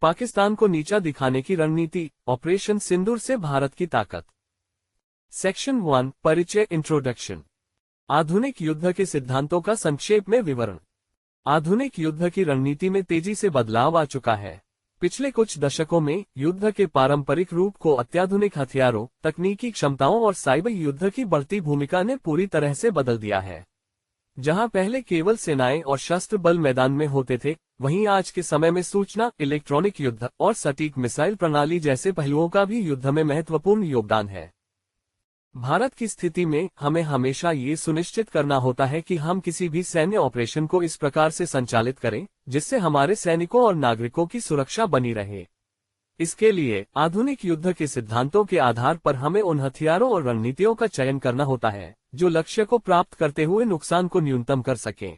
पाकिस्तान को नीचा दिखाने की रणनीति, ऑपरेशन सिंदूर से भारत की ताकत। सेक्शन 1 परिचय इंट्रोडक्शन। आधुनिक युद्ध के सिद्धांतों का संक्षेप में विवरण। आधुनिक युद्ध की रणनीति में तेजी से बदलाव आ चुका है। पिछले कुछ दशकों में युद्ध के पारंपरिक रूप को अत्याधुनिक हथियारों, तकनीकी क्षमताओं और साइबर युद्ध की बढ़ती भूमिका ने पूरी तरह से बदल दिया है। जहां पहले केवल सेनाएं और शस्त्र बल मैदान में होते थे, वहीं आज के समय में सूचना, इलेक्ट्रॉनिक युद्ध और सटीक मिसाइल प्रणाली जैसे पहलुओं का भी युद्ध में महत्वपूर्ण योगदान है। भारत की स्थिति में हमें हमेशा ये सुनिश्चित करना होता है कि हम किसी भी सैन्य ऑपरेशन को इस प्रकार से संचालित करें जिससे हमारे सैनिकों और नागरिकों की सुरक्षा बनी रहे। इसके लिए आधुनिक युद्ध के सिद्धांतों के आधार पर हमें उन हथियारों और रणनीतियों का चयन करना होता है जो लक्ष्य को प्राप्त करते हुए नुकसान को न्यूनतम कर सकें।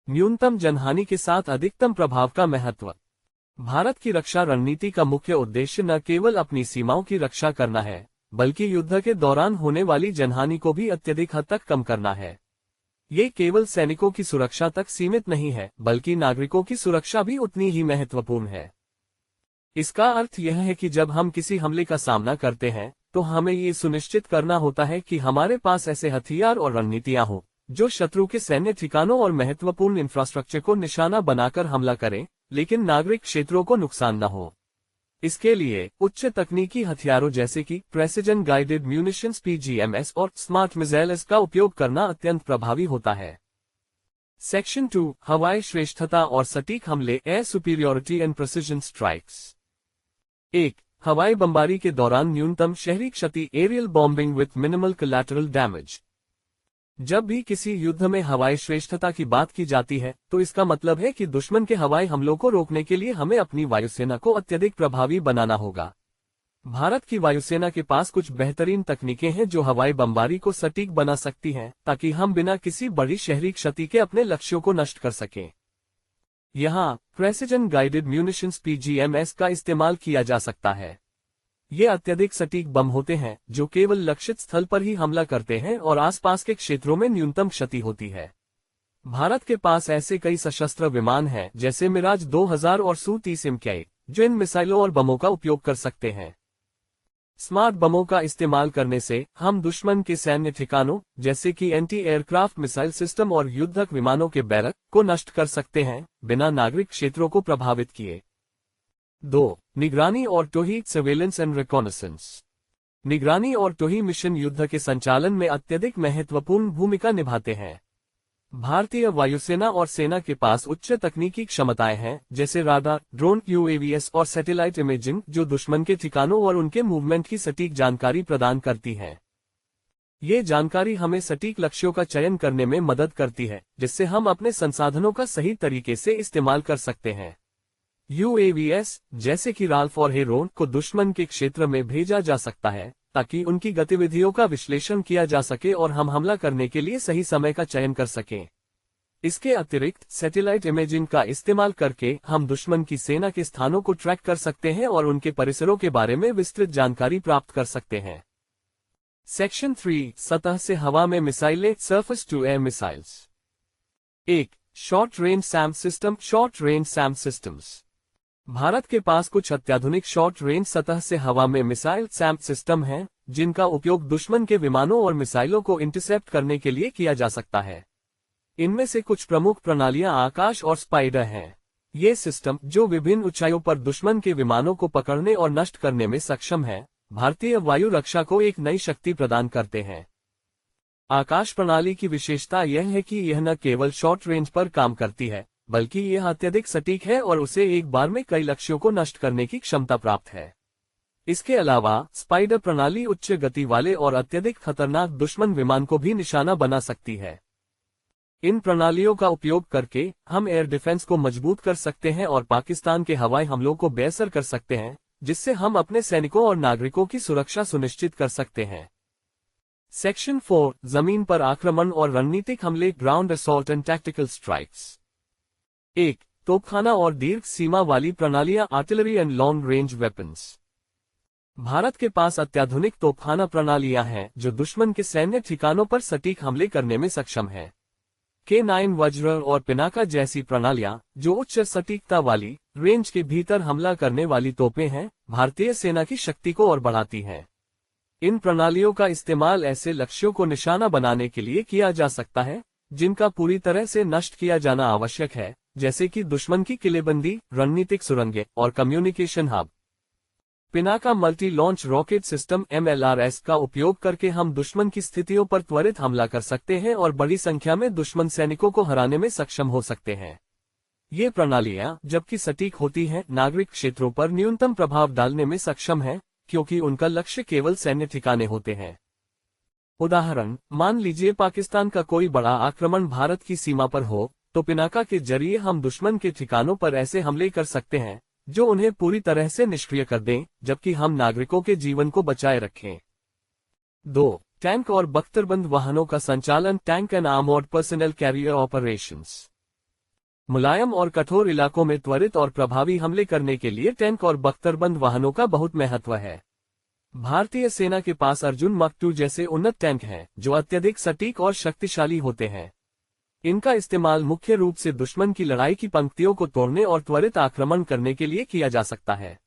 न्यूनतम जनहानि के साथ अधिकतम प्रभाव का महत्व। भारत की रक्षा रणनीति का मुख्य उद्देश्य न केवल अपनी सीमाओं की रक्षा करना है, बल्कि युद्ध के दौरान होने वाली जनहानि को भी अत्यधिक हद तक कम करना है। ये केवल सैनिकों की सुरक्षा तक सीमित नहीं है, बल्कि नागरिकों की सुरक्षा भी उतनी ही महत्वपूर्ण है। इसका अर्थ यह है कि जब हम किसी हमले का सामना करते हैं, तो हमें ये सुनिश्चित करना होता है कि हमारे पास ऐसे हथियार और रणनीतियां हों जो शत्रु के सैन्य ठिकानों और महत्वपूर्ण इंफ्रास्ट्रक्चर को निशाना बनाकर हमला करें, लेकिन नागरिक क्षेत्रों को नुकसान न हो। इसके लिए उच्च तकनीकी हथियारों जैसे कि प्रेसिजन गाइडेड म्यूनिशंस (PGMs) और स्मार्ट मिसाइल्स का उपयोग करना अत्यंत प्रभावी होता है। सेक्शन 2 हवाई श्रेष्ठता और सटीक हमले, air superiority and precision strikes. 1. हवाई बमबारी के दौरान न्यूनतम शहरी क्षति, aerial bombing with minimal collateral damage. जब भी किसी युद्ध में हवाई श्रेष्ठता की बात की जाती है, तो इसका मतलब है कि दुश्मन के हवाई हमलों को रोकने के लिए हमें अपनी वायुसेना को अत्यधिक प्रभावी बनाना होगा। भारत की वायुसेना के पास कुछ बेहतरीन तकनीकें हैं जो हवाई बमबारी को सटीक बना सकती हैं, ताकि हम बिना किसी बड़ी शहरी क्षति के अपने लक्ष्यों को नष्ट कर सकें। यहाँ प्रेसिजन गाइडेड म्यूनिशंस (PGMs) का इस्तेमाल किया जा सकता है। ये अत्यधिक सटीक बम होते हैं जो केवल लक्षित स्थल पर ही हमला करते हैं और आसपास के क्षेत्रों में न्यूनतम क्षति होती है। भारत के पास ऐसे कई सशस्त्र विमान हैं जैसे मिराज 2000 और Su-30 MK, जो इन मिसाइलों और बमों का उपयोग कर सकते हैं। स्मार्ट बमों का इस्तेमाल करने से हम दुश्मन के सैन्य ठिकानों जैसे कि एंटी एयरक्राफ्ट मिसाइल सिस्टम और युद्धक विमानों के बैरक को नष्ट कर सकते हैं, बिना नागरिक क्षेत्रों को प्रभावित किए। 2. निगरानी और टोही, सर्वेलेंस एंड रिकॉनेसेंस। निगरानी और टोही मिशन युद्ध के संचालन में अत्यधिक महत्वपूर्ण भूमिका निभाते हैं। भारतीय वायुसेना और सेना के पास उच्च तकनीकी क्षमताएं हैं जैसे राडार, ड्रोन, UAVs और सैटेलाइट इमेजिंग, जो दुश्मन के ठिकानों और उनके मूवमेंट की सटीक जानकारी प्रदान करती है। ये जानकारी हमें सटीक लक्ष्यों का चयन करने में मदद करती है, जिससे हम अपने संसाधनों का सही तरीके से इस्तेमाल कर सकते हैं। UAVs जैसे कि राल्फ और हेरोन को दुश्मन के क्षेत्र में भेजा जा सकता है ताकि उनकी गतिविधियों का विश्लेषण किया जा सके और हम हमला करने के लिए सही समय का चयन कर सकें। इसके अतिरिक्त सैटेलाइट इमेजिंग का इस्तेमाल करके हम दुश्मन की सेना के स्थानों को ट्रैक कर सकते हैं और उनके परिसरों के बारे में विस्तृत जानकारी प्राप्त कर सकते हैं। सेक्शन 3 सतह से हवा में मिसाइलें, surface to air missiles. 1. Short range SAM system, short range SAM systems. Bharat के पास कुछ अत्याधुनिक शॉर्ट रेंज सतह से हवा में मिसाइल SAM सिस्टम हैं, जिनका उपयोग दुश्मन के विमानों और मिसाइलों को इंटरसेप्ट करने के लिए किया जा सकता है। इनमें से कुछ प्रमुख प्रणालियां आकाश और स्पाइडर हैं। ये सिस्टम, जो विभिन्न ऊंचाइयों पर दुश्मन के विमानों को पकड़ने और नष्ट करने में सक्षम है, भारतीय वायु रक्षा को एक नई शक्ति प्रदान करते हैं। आकाश प्रणाली की विशेषता यह है कि यह न केवल शॉर्ट रेंज पर काम करती है, बल्कि यह अत्यधिक सटीक है और उसे एक बार में कई लक्ष्यों को नष्ट करने की क्षमता प्राप्त है। इसके अलावा स्पाइडर प्रणाली उच्च गति वाले और अत्यधिक खतरनाक दुश्मन विमान को भी निशाना बना सकती है। इन प्रणालियों का उपयोग करके हम एयर डिफेंस को मजबूत कर सकते हैं और पाकिस्तान के हवाई हमलों को बेअसर कर सकते हैं, जिससे हम अपने सैनिकों और नागरिकों की सुरक्षा सुनिश्चित कर सकते हैं। सेक्शन 4 जमीन पर आक्रमण और रणनीतिक हमले, ground assault and tactical strikes. 1. तोपखाना और दीर्घ सीमा वाली प्रणालियां, artillery and long range weapons. Bharat के पास अत्याधुनिक तोपखाना प्रणालियां हैं जो दुश्मन के सैन्य ठिकानों पर सटीक हमले करने में सक्षम हैं। K9 वज्र और पिनाका जैसी प्रणालियां, जो उच्च सटीकता वाली रेंज के भीतर हमला करने वाली तोपें हैं, भारतीय सेना की शक्ति को और बढ़ाती हैं। इन प्रणालियों का इस्तेमाल ऐसे लक्ष्यों को निशाना बनाने के लिए किया जा सकता है जिनका पूरी तरह से नष्ट किया जाना आवश्यक है, जैसे कि दुश्मन की किलेबंदी, रणनीतिक सुरंगें और communication hub. Pinaka multi launch rocket system MLRS का उपयोग करके हम दुश्मन की स्थितियों पर त्वरित हमला कर सकते हैं और बड़ी संख्या में दुश्मन सैनिकों को हराने में सक्षम हो सकते हैं। ये प्रणालियां, जबकि सटीक होती हैं, नागरिक क्षेत्रों पर न्यूनतम प्रभाव डालने में सक्षम हैं, क्योंकि उनका लक्ष्य केवल सैन्य ठिकाने होते हैं। उदाहरण, मान लीजिए पाकिस्तान का कोई बड़ा आक्रमण भारत की सीमा पर हो, तो पिनाका के जरिए हम दुश्मन के ठिकानों पर ऐसे हमले कर सकते हैं जो उन्हें पूरी तरह से निष्क्रिय कर दें, जबकि हम नागरिकों के जीवन को बचाए रखें। 2. टैंक और बख्तरबंद वाहनों का संचालन। Tank and armoured personnel carrier operations. मुलायम और कठोर इलाकों में त्वरित और प्रभावी हमले करने के लिए टैंक और बख्तरबंद वाहनों का बहुत महत्व है। भारतीय सेना के पास अर्जुन मार्क II जैसे उन्नत टैंक हैं, जो अत्यधिक सटीक और शक्तिशाली होते हैं। इनका इस्तेमाल मुख्य रूप से दुश्मन की लड़ाई की पंक्तियों को तोड़ने और त्वरित आक्रमण करने के लिए किया जा सकता है।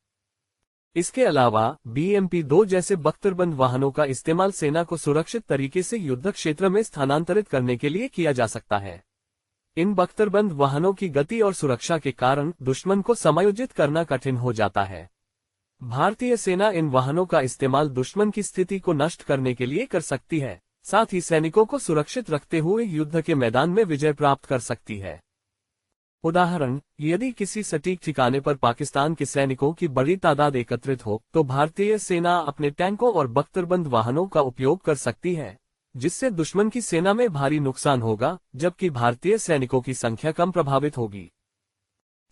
इसके अलावा BMP-2 जैसे बख्तरबंद वाहनों का इस्तेमाल सेना को सुरक्षित तरीके से युद्ध क्षेत्र में स्थानांतरित करने के लिए किया जा सकता है। इन बख्तरबंद वाहनों की गति और सुरक्षा के कारण दुश्मन को समायोजित करना कठिन हो जाता है। भारतीय सेना इन वाहनों का इस्तेमाल दुश्मन की स्थिति को नष्ट करने के लिए कर सकती है, साथ ही सैनिकों को सुरक्षित रखते हुए युद्ध के मैदान में विजय प्राप्त कर सकती है। उदाहरण, यदि किसी सटीक ठिकाने पर पाकिस्तान के सैनिकों की बड़ी तादाद एकत्रित हो, तो भारतीय सेना अपने टैंकों और बख्तरबंद वाहनों का उपयोग कर सकती है, जिससे दुश्मन की सेना में भारी नुकसान होगा, जबकि भारतीय सैनिकों की संख्या कम प्रभावित होगी।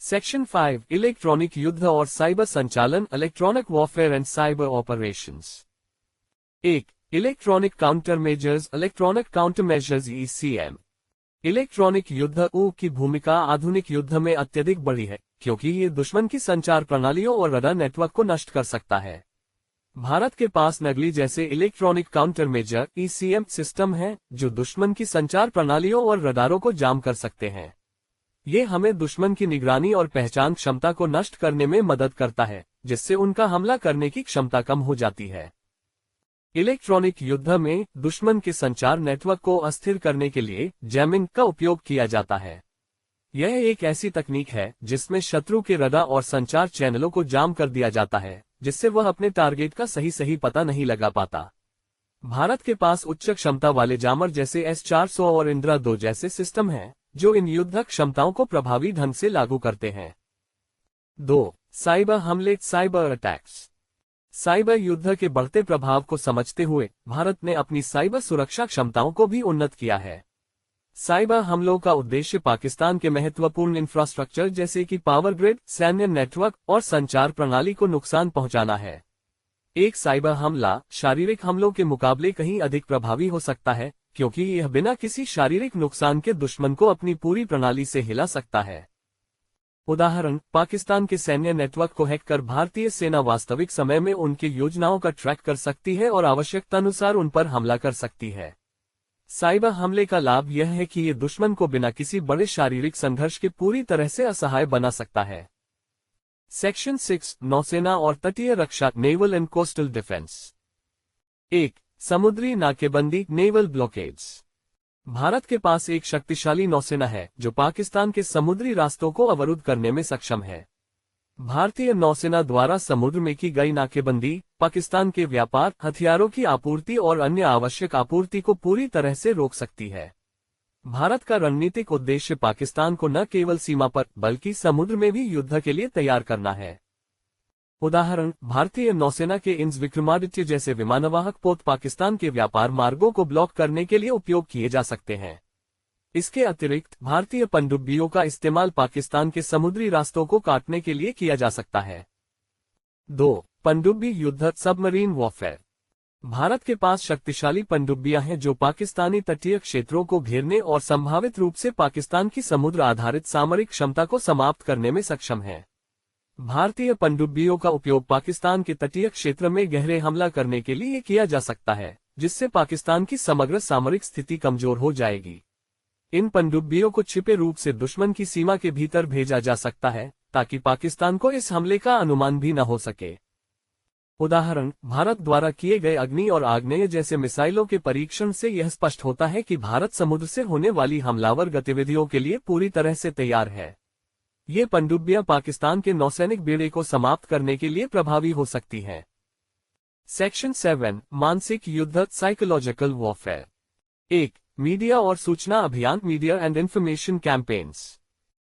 सेक्शन 5, इलेक्ट्रॉनिक युद्ध और साइबर संचालन। Electronic warfare and cyber operations. 1. Electronic counter measures. Electronic counter measures ECM। Electronic युद्ध की भूमिका आधुनिक युद्ध में अत्यधिक बड़ी है, क्योंकि ये दुश्मन की संचार प्रणालियों और रडार नेटवर्क को नष्ट कर सकता है। भारत के पास नगली जैसे electronic counter measure ECM system है, जो दुश्मन की संचार प्रणालियों और रडारों को जाम कर सकते हैं। ये हमें दुश्मन की निगरानी और पहचान क्षमता को नष्ट करने में मदद करता है, जिससे उनका हमला करने की क्षमता कम हो जाती है। इलेक्ट्रॉनिक युद्ध में दुश्मन के संचार नेटवर्क को अस्थिर करने के लिए जैमिंग का उपयोग किया जाता है। यह एक ऐसी तकनीक है जिसमें शत्रु के रडार और संचार चैनलों को जाम कर दिया जाता है, जिससे वह अपने टारगेट का सही पता नहीं लगा पाता। भारत के पास उच्च क्षमता वाले जामर जैसे S-400 और इंद्रा 2 जैसे सिस्टम हैं, जो इन युद्ध क्षमताओं को प्रभावी ढंग से लागू करते हैं। 2. साइबर हमले। Cyber attacks. साइबर युद्ध के बढ़ते प्रभाव को समझते हुए भारत ने अपनी साइबर सुरक्षा क्षमताओं को भी उन्नत किया है। साइबर हमलों का उद्देश्य पाकिस्तान के महत्वपूर्ण इंफ्रास्ट्रक्चर जैसे कि पावर ग्रिड, सैन्य नेटवर्क और संचार प्रणाली को नुकसान पहुंचाना है। एक साइबर हमला शारीरिक हमलों के मुकाबले कहीं अधिक प्रभावी हो सकता है, क्योंकि यह बिना किसी शारीरिक नुकसान के दुश्मन को अपनी पूरी प्रणाली से हिला सकता है। उदाहरण, पाकिस्तान के सैन्य नेटवर्क को हैक कर भारतीय सेना वास्तविक समय में उनकी योजनाओं का ट्रैक कर सकती है और आवश्यकतानुसार उन पर हमला कर सकती है। साइबर हमले का लाभ यह है कि ये दुश्मन को बिना किसी बड़े शारीरिक संघर्ष के पूरी तरह से असहाय बना सकता है। सेक्शन 6, नौसेना और तटीय रक्षा। Naval and coastal defence. 1. समुद्री नाकेबंदी। नेवल ब्लॉकेड्स। भारत के पास एक शक्तिशाली नौसेना है जो पाकिस्तान के समुद्री रास्तों को अवरुद्ध करने में सक्षम है। भारतीय नौसेना द्वारा समुद्र में की गई नाकेबंदी पाकिस्तान के व्यापार, हथियारों की आपूर्ति और अन्य आवश्यक आपूर्ति को पूरी तरह से रोक सकती है। भारत का रणनीतिक उद्देश्य पाकिस्तान को न केवल सीमा पर बल्कि समुद्र में भी युद्ध के लिए तैयार करना है। उदाहरण, भारतीय नौसेना के इंस विक्रमादित्य जैसे विमानवाहक पोत पाकिस्तान के व्यापार मार्गों को ब्लॉक करने के लिए उपयोग किए जा सकते हैं। इसके अतिरिक्त भारतीय पनडुब्बियों का इस्तेमाल पाकिस्तान के समुद्री रास्तों को काटने के लिए किया जा सकता है। 2. पनडुब्बी युद्ध। Submarine warfare. भारत के पास शक्तिशाली पनडुब्बियां हैं जो पाकिस्तानी तटीय क्षेत्रों को घेरने और संभावित रूप से पाकिस्तान की समुद्र आधारित सामरिक क्षमता को समाप्त करने में सक्षम है। भारतीय पनडुब्बियों का उपयोग पाकिस्तान के तटीय क्षेत्र में गहरे हमला करने के लिए किया जा सकता है, जिससे पाकिस्तान की समग्र सामरिक स्थिति कमजोर हो जाएगी। इन पनडुब्बियों को छिपे रूप से दुश्मन की सीमा के भीतर भेजा जा सकता है ताकि पाकिस्तान को इस हमले का अनुमान भी न हो सके। उदाहरण, भारत द्वारा किए गए अग्नि और आग्नेय जैसे मिसाइलों के परीक्षण से यह स्पष्ट होता है कि भारत समुद्र से होने वाली हमलावर गतिविधियों के लिए पूरी तरह से तैयार है। ये पनडुब्बियां पाकिस्तान के नौसैनिक बेड़े को समाप्त करने के लिए प्रभावी हो सकती हैं। सेक्शन 7, मानसिक युद्ध, साइकोलॉजिकल वॉरफेयर। 1. मीडिया और सूचना अभियान, मीडिया एंड इंफॉर्मेशन कैंपेन्स।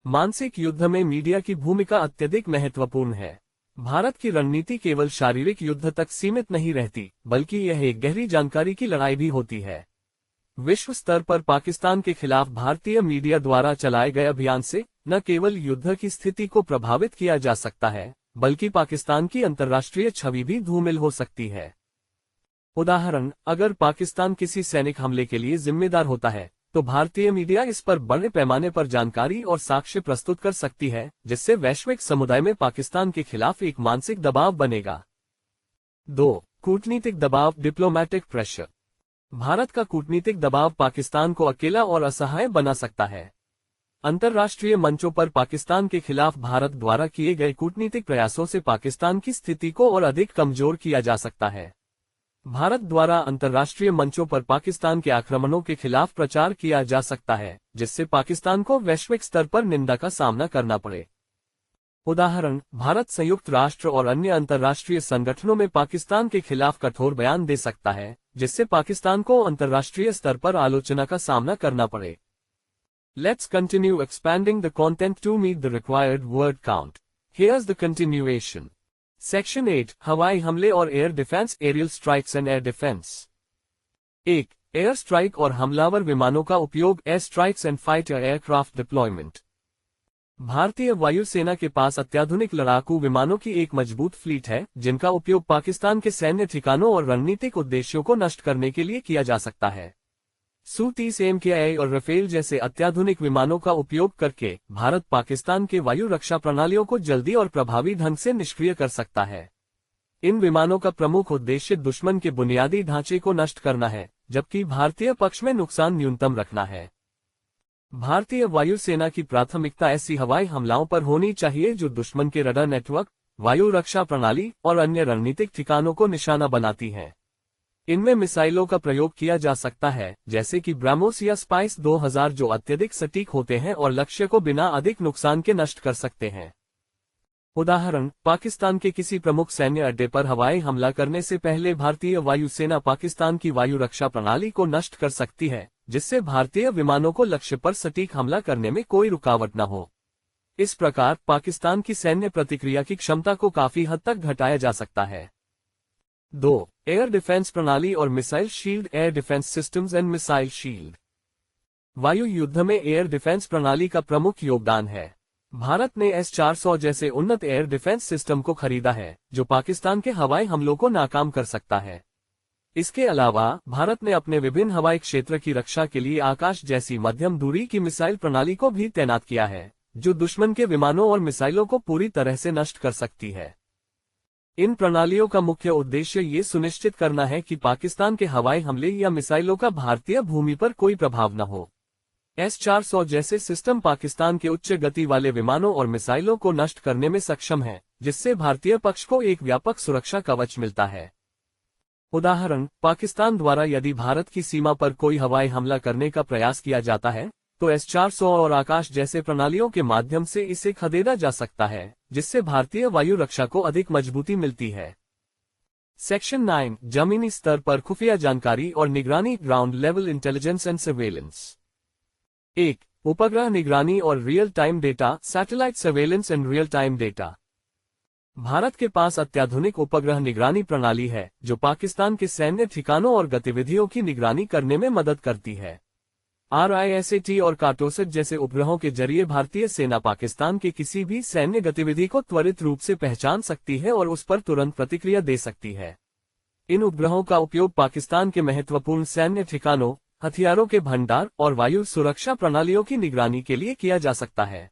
मानसिक युद्ध में मीडिया की भूमिका अत्यधिक महत्वपूर्ण है। भारत की रणनीति केवल शारीरिक युद्ध तक सीमित नहीं रहती, बल्कि यह एक गहरी जानकारी की लड़ाई भी होती है। विश्व स्तर पर पाकिस्तान के खिलाफ भारतीय मीडिया द्वारा चलाए गए अभियान से न केवल युद्ध की स्थिति को प्रभावित किया जा सकता है, बल्कि पाकिस्तान की अंतर्राष्ट्रीय छवि भी धूमिल हो सकती है। उदाहरण, अगर पाकिस्तान किसी सैनिक हमले के लिए जिम्मेदार होता है, तो भारतीय मीडिया इस पर बड़े पैमाने पर जानकारी और साक्ष्य प्रस्तुत कर सकती है, जिससे वैश्विक समुदाय में पाकिस्तान के खिलाफ एक मानसिक दबाव बनेगा। 2. कूटनीतिक दबाव, डिप्लोमैटिक प्रेशर। भारत का कूटनीतिक दबाव पाकिस्तान को अकेला और असहाय बना सकता है। अंतर्राष्ट्रीय मंचों पर पाकिस्तान के खिलाफ भारत द्वारा किए गए कूटनीतिक प्रयासों से पाकिस्तान की स्थिति को और अधिक कमजोर किया जा सकता है। भारत द्वारा अंतर्राष्ट्रीय मंचों पर पाकिस्तान के आक्रमणों के खिलाफ प्रचार किया जा सकता है, जिससे पाकिस्तान को वैश्विक स्तर पर निंदा का सामना करना पड़े। उदाहरण, भारत संयुक्त राष्ट्र और अन्य अंतर्राष्ट्रीय संगठनों में पाकिस्तान के खिलाफ कठोर बयान दे सकता है, जिससे पाकिस्तान को अंतर्राष्ट्रीय स्तर पर आलोचना का सामना करना पड़े। Let's continue expanding the content to meet the required word count. Here's the continuation. Section 8, हवाई हमले और air defence, aerial strikes and air defence. 1. Air strike और हमलावर विमानों का उपयोग, air strikes and fighter aircraft deployment. भारतीय वायुसेना के पास अत्याधुनिक लड़ाकू विमानों की एक मजबूत फ्लीट है, जिनका उपयोग पाकिस्तान के सैन्य ठिकानों और रणनीतिक उद्देश्यों को नष्ट करने के लिए किया जा सकता है। Su-30 MKI और राफेल जैसे अत्याधुनिक विमानों का उपयोग करके भारत पाकिस्तान के वायु रक्षा प्रणालियों को जल्दी और प्रभावी ढंग से निष्क्रिय कर सकता है। इन विमानों का प्रमुख उद्देश्य दुश्मन के बुनियादी ढांचे को नष्ट करना है, जबकि भारतीय पक्ष में नुकसान न्यूनतम रखना है। भारतीय वायुसेना की प्राथमिकता ऐसी हवाई हमलाओं पर होनी चाहिए जो दुश्मन के रडार नेटवर्क, वायु रक्षा प्रणाली और अन्य रणनीतिक ठिकानों को निशाना बनाती हैं। इनमें मिसाइलों का प्रयोग किया जा सकता है, जैसे कि ब्रह्मोस या स्पाइस 2000, जो अत्यधिक सटीक होते हैं और लक्ष्य को बिना अधिक नुकसान के नष्ट कर सकते हैं। उदाहरण, पाकिस्तान के किसी प्रमुख सैन्य अड्डे पर हवाई हमला करने से पहले भारतीय वायुसेना पाकिस्तान की वायु रक्षा प्रणाली को नष्ट कर सकती है, जिससे भारतीय विमानों को लक्ष्य पर सटीक हमला करने में कोई रुकावट न हो। इस प्रकार पाकिस्तान की सैन्य प्रतिक्रिया की क्षमता को काफी हद तक घटाया जा सकता है। 2. एयर डिफेंस प्रणाली और missile shield, air defence systems and missile shield. वायु युद्ध में एयर डिफेंस प्रणाली का प्रमुख योगदान है। भारत ने S-400 जैसे उन्नत एयर डिफेंस सिस्टम को खरीदा है, जो पाकिस्तान के हवाई हमलों को नाकाम कर सकता है। इसके अलावा भारत ने अपने विभिन्न हवाई क्षेत्र की रक्षा के लिए आकाश जैसी मध्यम दूरी की मिसाइल प्रणाली को भी तैनात किया है, जो दुश्मन के विमानों और मिसाइलों को पूरी तरह से नष्ट कर सकती है। इन प्रणालियों का मुख्य उद्देश्य ये सुनिश्चित करना है कि पाकिस्तान के हवाई हमले या मिसाइलों का भारतीय भूमि पर कोई प्रभाव न हो। S-400 जैसे सिस्टम पाकिस्तान के उच्च गति वाले विमानों और मिसाइलों को नष्ट करने में सक्षम है, जिससे भारतीय पक्ष को एक व्यापक सुरक्षा कवच मिलता है। उदाहरण, पाकिस्तान द्वारा यदि भारत की सीमा पर कोई हवाई हमला करने का प्रयास किया जाता है, तो S-400 और आकाश जैसे प्रणालियों के माध्यम से इसे खदेड़ा जा सकता है, जिससे भारतीय वायु रक्षा को अधिक मजबूती मिलती है। सेक्शन 9, जमीनी स्तर पर खुफिया जानकारी और निगरानी, ground level intelligence and surveillance. 1. उपग्रह निगरानी और real time data, satellite surveillance and real time data. Bharat के पास अत्याधुनिक उपग्रह निगरानी प्रणाली है, जो पाकिस्तान के सैन्य ठिकानों और गतिविधियों की निगरानी करने में मदद करती है। RISAT और कार्टोसैट जैसे उपग्रहों के जरिए भारतीय सेना पाकिस्तान के किसी भी सैन्य गतिविधि को त्वरित रूप से पहचान सकती है और उस पर तुरंत प्रतिक्रिया दे सकती है। इन उपग्रहों का उपयोग पाकिस्तान के महत्वपूर्ण सैन्य ठिकानों, हथियारों के भंडार और वायु सुरक्षा प्रणालियों की निगरानी के लिए किया जा सकता है।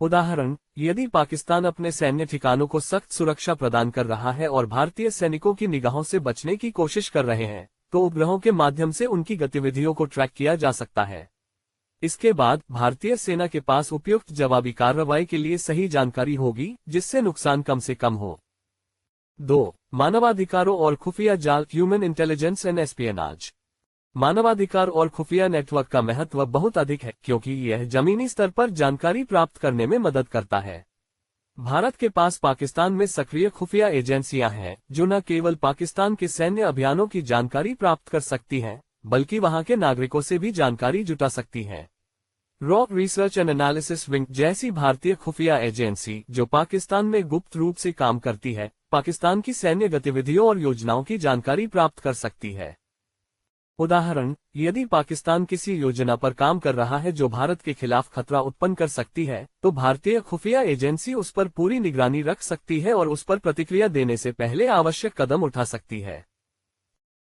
उदाहरण, यदि पाकिस्तान अपने सैन्य ठिकानों को सख्त सुरक्षा प्रदान कर रहा है और भारतीय सैनिकों की निगाहों से बचने की कोशिश कर रहे हैं, तो उपग्रहों के माध्यम से उनकी गतिविधियों को ट्रैक किया जा सकता है। इसके बाद भारतीय सेना के पास उपयुक्त जवाबी कार्रवाई के लिए सही जानकारी होगी, जिससे नुकसान कम से कम हो। 2. मानवाधिकारों और खुफिया जाल, ह्यूमन इंटेलिजेंस एंड एस्पियनाज। मानवाधिकार और खुफिया नेटवर्क का महत्व बहुत अधिक है, क्योंकि यह जमीनी स्तर पर जानकारी प्राप्त करने में मदद करता है। भारत के पास पाकिस्तान में सक्रिय खुफिया एजेंसियां हैं, जो न केवल पाकिस्तान के सैन्य अभियानों की जानकारी प्राप्त कर सकती हैं, बल्कि वहां के नागरिकों से भी जानकारी जुटा सकती हैं। Raw research and analysis wing जैसी भारतीय खुफिया एजेंसी, जो पाकिस्तान में गुप्त रूप से काम करती है, पाकिस्तान की सैन्य गतिविधियों और योजनाओं की जानकारी प्राप्त कर सकती है। उदाहरण, यदि पाकिस्तान किसी योजना पर काम कर रहा है जो भारत के खिलाफ खतरा उत्पन्न कर सकती है, तो भारतीय खुफिया एजेंसी उस पर पूरी निगरानी रख सकती है और उस पर प्रतिक्रिया देने से पहले आवश्यक कदम उठा सकती है।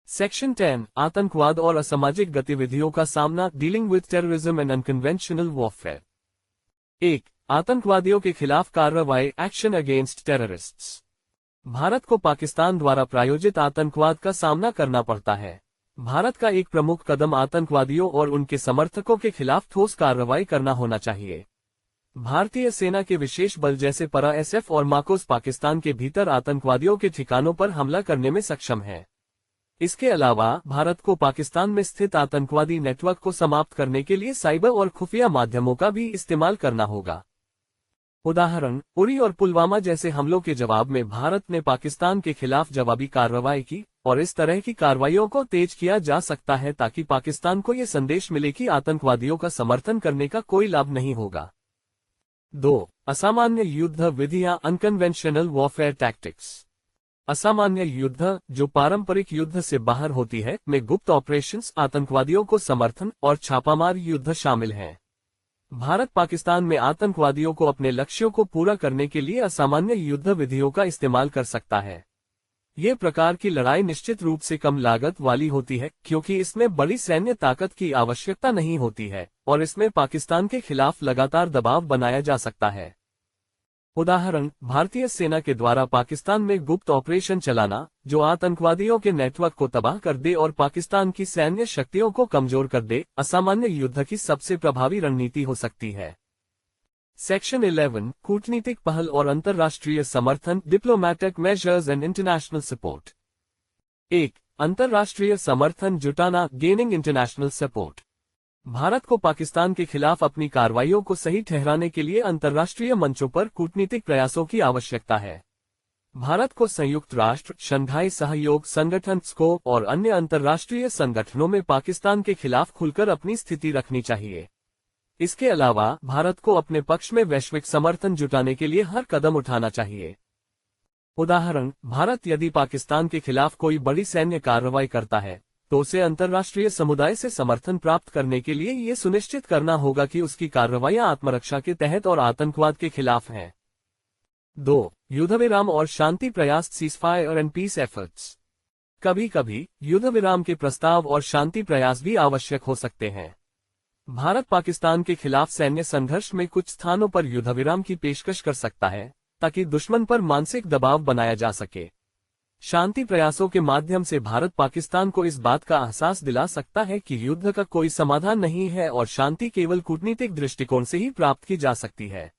सेक्शन 10, आतंकवाद और असामाजिक गतिविधियों का सामना, dealing with terrorism and unconventional warfare. 1. आतंकवादियों के खिलाफ कार्रवाई, एक्शन अगेंस्ट टेररिस्ट्स। भारत को पाकिस्तान द्वारा प्रायोजित आतंकवाद का सामना करना पड़ता है। भारत का एक प्रमुख कदम आतंकवादियों और उनके समर्थकों के खिलाफ ठोस कार्रवाई करना होना चाहिए। भारतीय सेना के विशेष बल जैसे पारा SF और माकोस पाकिस्तान के भीतर आतंकवादियों के ठिकानों पर हमला करने में सक्षम है। इसके अलावा भारत को पाकिस्तान में स्थित आतंकवादी नेटवर्क को समाप्त करने के लिए साइबर और खुफिया माध्यमों का भी इस्तेमाल करना होगा। उदाहरण, उरी और पुलवामा जैसे हमलों के जवाब में भारत ने पाकिस्तान के खिलाफ जवाबी कार्रवाई की, और इस तरह की कार्रवाइयों को तेज किया जा सकता है ताकि पाकिस्तान को यह संदेश मिले कि आतंकवादियों का समर्थन करने का कोई लाभ नहीं होगा। 2. असामान्य युद्ध विधियां, अनकन्वेंशनल वॉरफेयर टैक्टिक्स। असामान्य युद्ध, जो पारंपरिक युद्ध से बाहर होती है, में गुप्त ऑपरेशंस, आतंकवादियों को समर्थन और छापामार युद्ध शामिल हैं। भारत पाकिस्तान में आतंकवादियों को अपने लक्ष्यों को पूरा करने के लिए असामान्य युद्ध विधियों का इस्तेमाल कर सकता है। ये प्रकार की लड़ाई निश्चित रूप से कम लागत वाली होती है, क्योंकि इसमें बड़ी सैन्य ताकत की आवश्यकता नहीं होती है, और इसमें पाकिस्तान के खिलाफ लगातार दबाव बनाया जा सकता है। उदाहरण, भारतीय सेना के द्वारा पाकिस्तान में गुप्त ऑपरेशन चलाना, जो आतंकवादियों के नेटवर्क को तबाह कर दे और पाकिस्तान की सैन्य शक्तियों को कमजोर कर दे, असामान्य युद्ध की सबसे प्रभावी रणनीति हो सकती है। सेक्शन 11, कूटनीतिक पहल और अंतर्राष्ट्रीय समर्थन, diplomatic measures and international support. 1. अंतर्राष्ट्रीय समर्थन जुटाना, गेनिंग इंटरनेशनल सपोर्ट। भारत को पाकिस्तान के खिलाफ अपनी कार्रवाइयों को सही ठहराने के लिए अंतर्राष्ट्रीय मंचों पर कूटनीतिक प्रयासों की आवश्यकता है। भारत को संयुक्त राष्ट्र, शंघाई सहयोग संगठन, स्कोप और अन्य अंतर्राष्ट्रीय संगठनों में पाकिस्तान के खिलाफ खुलकर अपनी स्थिति रखनी चाहिए। इसके अलावा भारत को अपने पक्ष में वैश्विक समर्थन जुटाने के लिए हर कदम उठाना चाहिए। उदाहरण, भारत यदि पाकिस्तान के खिलाफ कोई बड़ी सैन्य कार्रवाई करता है, तो उसे अंतर्राष्ट्रीय समुदाय से समर्थन प्राप्त करने के लिए ये सुनिश्चित करना होगा कि उसकी कार्रवाइयां आत्मरक्षा के तहत और आतंकवाद के खिलाफ हैं। 2. युद्धविराम और शांति प्रयास, सीजफायर एंड पीस एफर्ट्स। कभी कभी युद्धविराम के प्रस्ताव और शांति प्रयास भी आवश्यक हो सकते हैं। भारत पाकिस्तान के खिलाफ सैन्य संघर्ष में कुछ स्थानों पर युद्धविराम की पेशकश कर सकता है, ताकि दुश्मन पर मानसिक दबाव बनाया जा सके। शांति प्रयासों के माध्यम से भारत पाकिस्तान को इस बात का एहसास दिला सकता है कि युद्ध का कोई समाधान नहीं है और शांति केवल कूटनीतिक दृष्टिकोण से ही प्राप्त की जा सकती है।